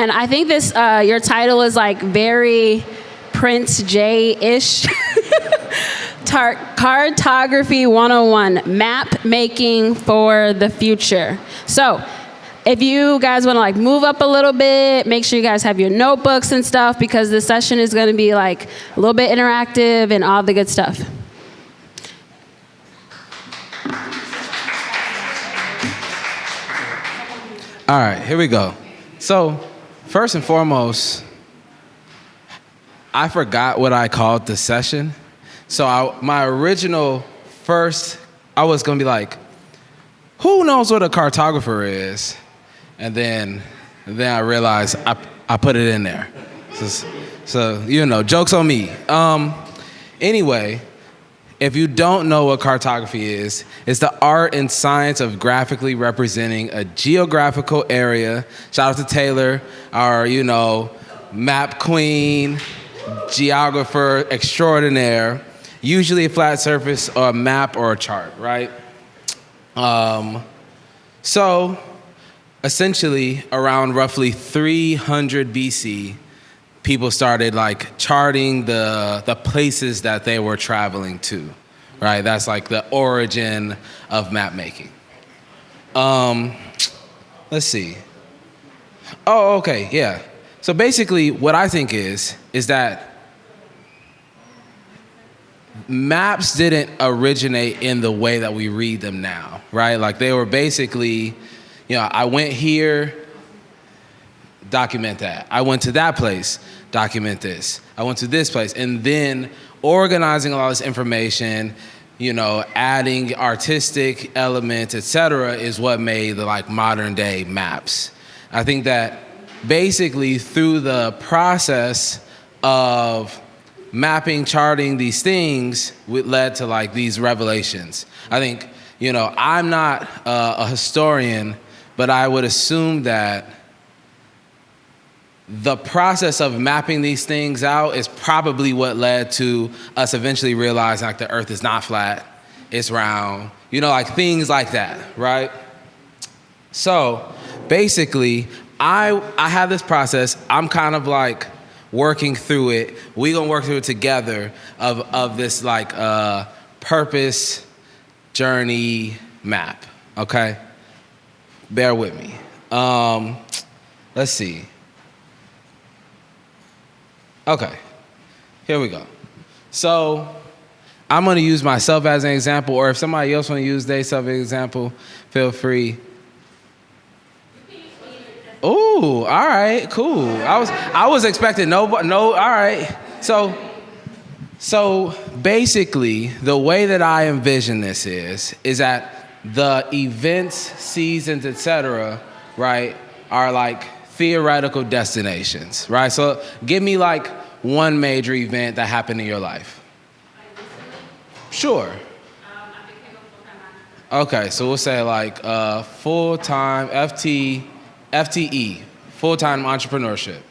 And I think this, your title is like very Prince J-ish. Cartography 101, map making for the future. So if you guys want to like move up a little bit, make sure you guys have your notebooks and stuff, because this session is going to be like a little bit interactive and all the good stuff. All right, here we go. So first and foremost, I forgot what I called the session. So my original I was going to be like, who knows what a cartographer is? And then I realized I put it in there. So jokes on me. Anyway, if you don't know what cartography is, it's the art and science of graphically representing a geographical area. Shout out to Taylor, our, map queen, geographer extraordinaire. Usually a flat surface or a map or a chart, right? So essentially around roughly 300 BC, people started like charting the places that they were traveling to, right? That's like the origin of map making. Let's see. Oh, okay, yeah. So basically what I think is that maps didn't originate in the way that we read them now, right? Like they were basically, I went here, document that. I went to that place, document this. I went to this place. And then organizing all this information, adding artistic elements, et cetera, is what made the like modern day maps. I think that basically through the process of mapping, charting these things led to like these revelations. I think, I'm not a historian, but I would assume that the process of mapping these things out is probably what led to us eventually realizing like the earth is not flat, it's round, like things like that, right? So basically, I have this process, I'm kind of like working through it. We're gonna work through it together of this like purpose journey map, okay? Bear with me. Let's see. Okay, here we go. So I'm gonna use myself as an example, or if somebody else wanna use themselves as an example, feel free. Ooh, all right, cool. I was expecting no, all right. So basically, the way that I envision this is that the events, seasons, etc., right, are like theoretical destinations, right? So give me like one major event that happened in your life. Sure. Okay, so we'll say like full-time FTE, full-time entrepreneurship,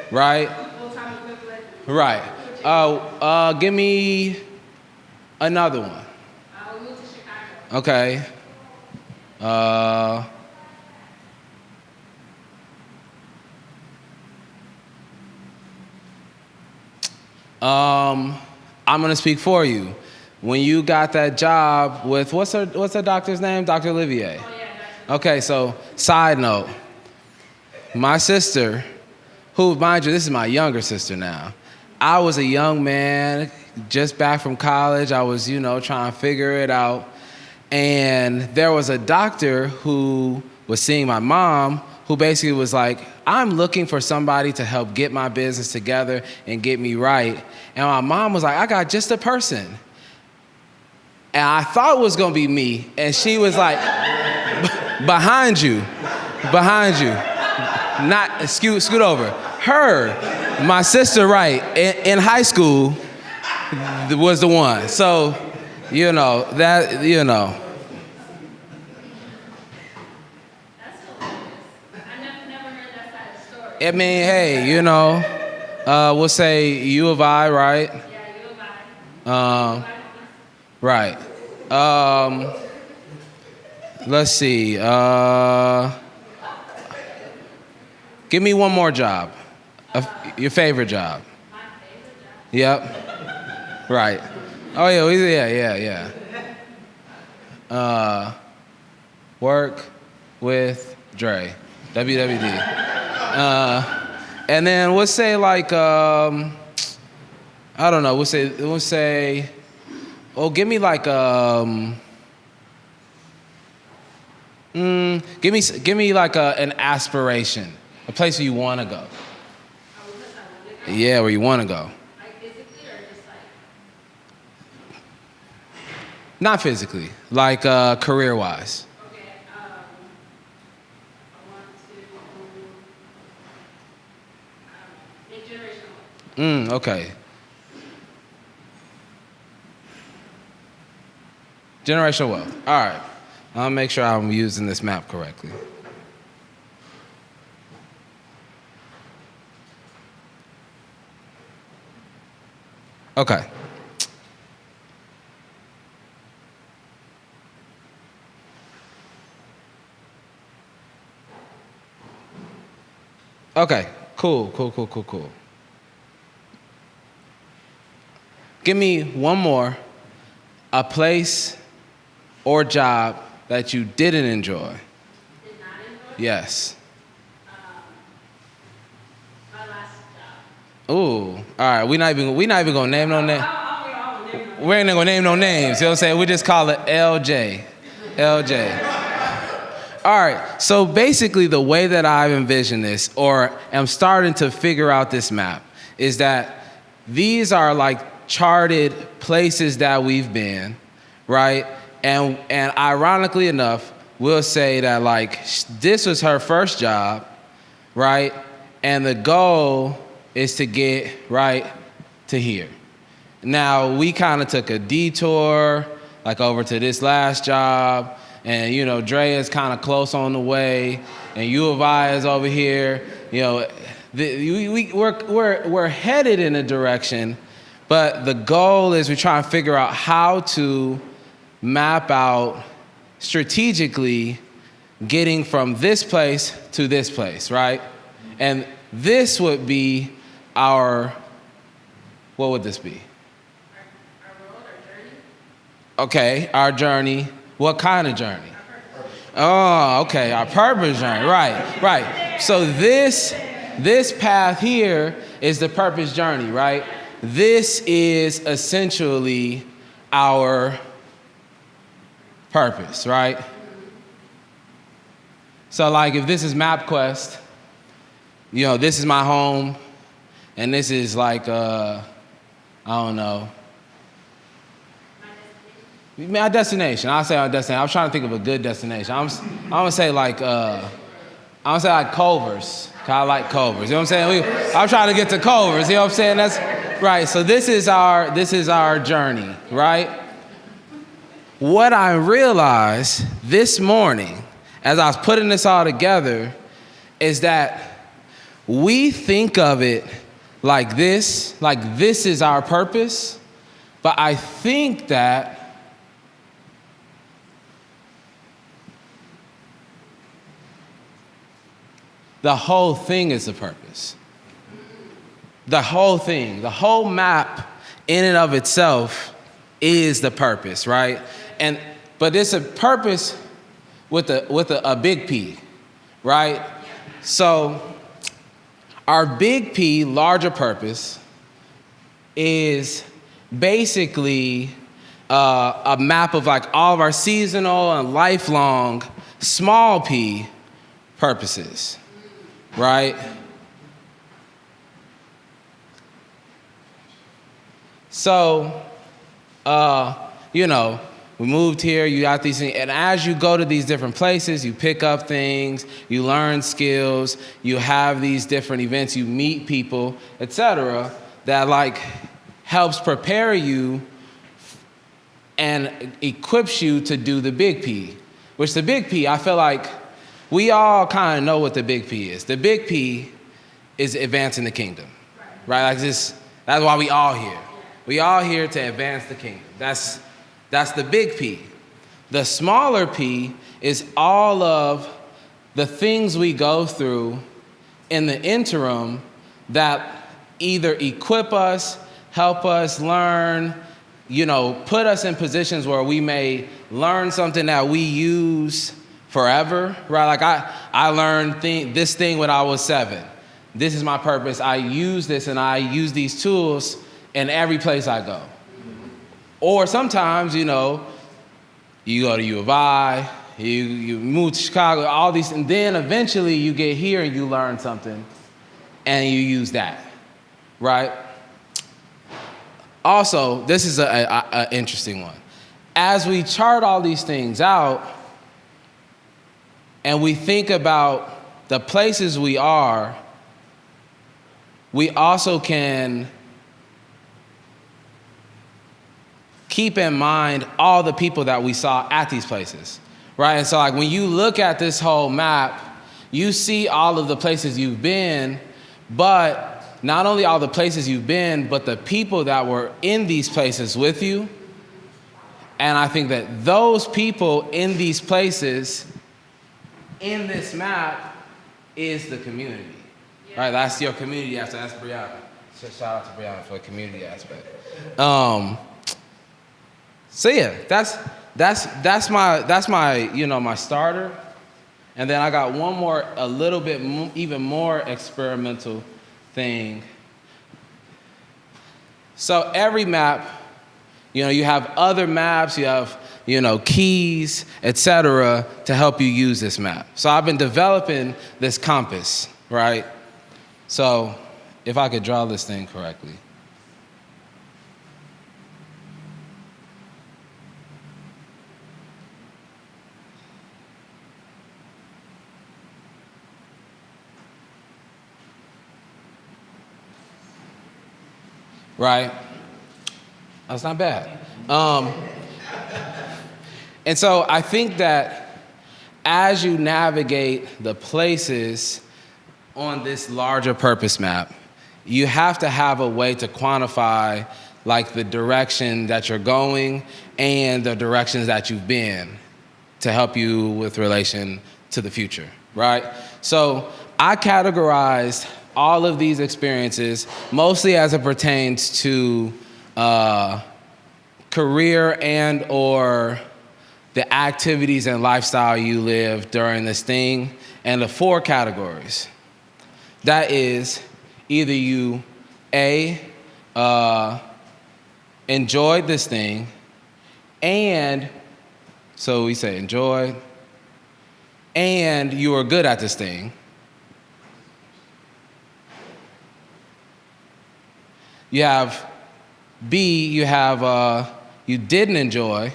right? Full-time equivalent. Right. Give me another one. We moved to Chicago. Okay. I'm gonna speak for you. When you got that job with what's her doctor's name? Dr. Olivier. Oh, yeah, okay, so side note. My sister, who, mind you, this is my younger sister now. I was a young man, just back from college. I was, trying to figure it out. And there was a doctor who was seeing my mom, who basically was like, I'm looking for somebody to help get my business together and get me right. And my mom was like, I got just a person. And I thought it was gonna be me. And she was like, behind you. Not, scoot over. Her, my sister, right, in high school was the one. So, That's hilarious. I never heard that side of the story. I mean, hey, we'll say U of I, right? Yeah, U of I. Right. Let's see. Give me one more job. Your favorite job. My favorite job? Yep. Right. Oh, yeah. Work with Dre. WWD. And then we'll say like, I don't know, we'll say, oh, give me like, give me like an aspiration, a place where you want to go. Yeah, where you want to go. Like physically or just like? Not physically, like career-wise. Okay, I want to make generational. Okay. Generational wealth. All right. I'll make sure I'm using this map correctly. Okay. Okay, cool. Give me one more, a place or job that you didn't enjoy. Did not enjoy? Yes. My last job. Ooh, all right, we not even gonna name no name. We ain't gonna name no names, you know what I'm saying? We just call it LJ. All right, so basically the way that I've envisioned this, or am starting to figure out this map, is that these are like charted places that we've been, right? And ironically enough, we'll say that like this was her first job, right? And the goal is to get right to here. Now, we kind of took a detour, like over to this last job, and you know, Dre is kind of close on the way, and U of I is over here. You know, we're headed in a direction, but the goal is we try to figure out how to map out strategically getting from this place to this place, right? And this would be our, what would this be? Our road, our journey. Okay, our journey. What kind of journey? Oh, okay, our purpose journey, right. So this path here is the purpose journey, right? This is essentially our purpose, right? So like if this is MapQuest, you know, this is my home, and this is like, I don't know, my destination. I'll say our destination. I was trying to think of a good destination. I'm gonna say like Culver's. 'Cause I like Culver's. You know what I'm saying? I'm trying to get to Culver's. You know what I'm saying? That's right. So this is our journey, right? What I realized this morning, as I was putting this all together, is that we think of it like this is our purpose, but I think that the whole thing is the purpose. The whole thing, the whole map in and of itself is the purpose, right? But it's a purpose with a big P, right? So our big P, larger purpose, is basically a map of like all of our seasonal and lifelong small P purposes, right? So, you know, we moved here, you got these things, and as you go to these different places, you pick up things, you learn skills, you have these different events, you meet people, etc., that like helps prepare you and equips you to do the big P, which the big P, I feel like we all kind of know what the big P is. The big P is advancing the kingdom, right? Like this, that's why we all here. We all here to advance the kingdom. That's the big P. The smaller P is all of the things we go through in the interim that either equip us, help us learn, put us in positions where we may learn something that we use forever, right? Like I learned this thing when I was 7. This is my purpose. I use this and I use these tools in every place I go. Or sometimes, you go to U of I, you move to Chicago, all these, and then eventually you get here and you learn something and you use that, right? Also, this is an interesting one. As we chart all these things out and we think about the places we are, we also can keep in mind all the people that we saw at these places, right? And so like when you look at this whole map, you see all of the places you've been, but not only all the places you've been, but the people that were in these places with you. And I think that those people in these places, in this map, is the community, right? That's your community aspect. That's Brianna. So shout out to Brianna for the community aspect. So yeah, that's my my starter, and then I got one more, a little bit even more experimental thing. So every map, you have other maps, you have keys, etc., to help you use this map. So I've been developing this compass, right? So if I could draw this thing correctly. Right? That's not bad. And so I think that as you navigate the places on this larger purpose map, you have to have a way to quantify like the direction that you're going and the directions that you've been to help you with relation to the future, right? So I categorized all of these experiences, mostly as it pertains to career and or the activities and lifestyle you live during this thing, and the 4 categories. That is, either you, enjoyed this thing, and, so we say enjoyed, and you were good at this thing. You have B, you didn't enjoy,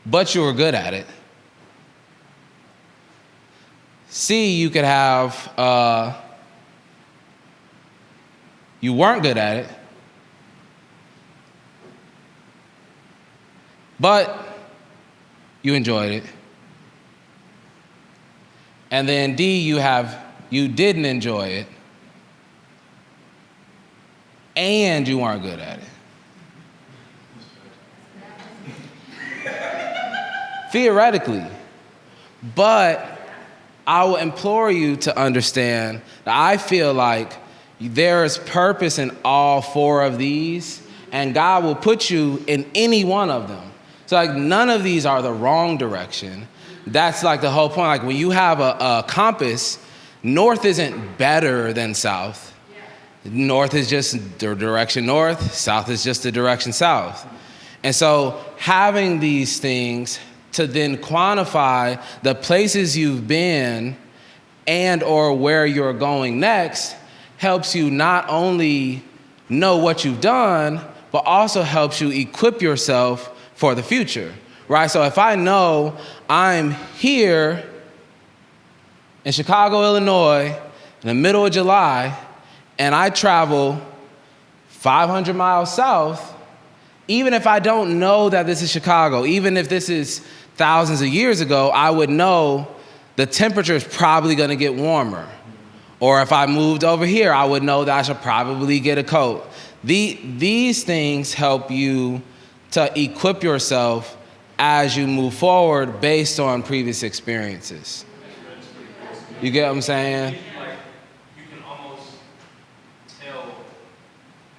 but you were good at it. C, you could have, you weren't good at it, but you enjoyed it. And then D, you didn't enjoy it, and you weren't good at it. Theoretically. But I will implore you to understand that I feel like there is purpose in all 4 of these, and God will put you in any one of them. So like none of these are the wrong direction. That's like the whole point. Like when you have a compass, north isn't better than south. North is just the direction north, south is just the direction south. And so having these things to then quantify the places you've been and or where you're going next helps you not only know what you've done, but also helps you equip yourself for the future, right? So if I know I'm here in Chicago, Illinois, in the middle of July, and I travel 500 miles south, even if I don't know that this is Chicago, even if this is thousands of years ago, I would know the temperature is probably going to get warmer. Or if I moved over here, I would know that I should probably get a coat. These things help you to equip yourself as you move forward based on previous experiences. You get what I'm saying? Like, you can almost tell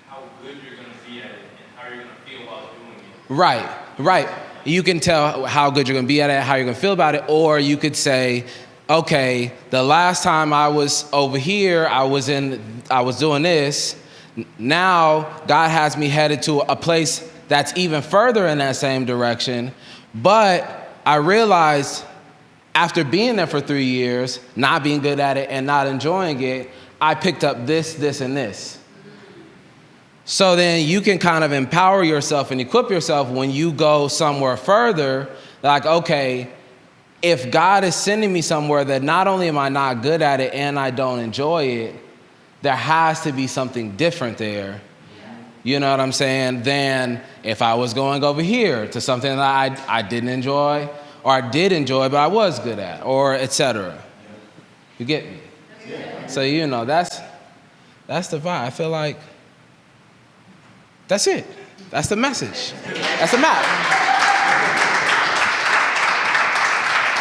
how good you're going to be at it and how you're going to feel while doing it. Right. You can tell how good you're going to be at it, how you're going to feel about it, or you could say, okay, the last time I was over here, I was doing this. Now God has me headed to a place that's even further in that same direction. But I realized after being there for 3 years, not being good at it and not enjoying it, I picked up this, and this. So then you can kind of empower yourself and equip yourself when you go somewhere further, like, okay, if God is sending me somewhere that not only am I not good at it and I don't enjoy it, there has to be something different there. You know what I'm saying? Than if I was going over here to something that I didn't enjoy, or I did enjoy, but I was good at, or etc. You get me? So, that's the vibe. I feel like that's it. That's the message. That's the map.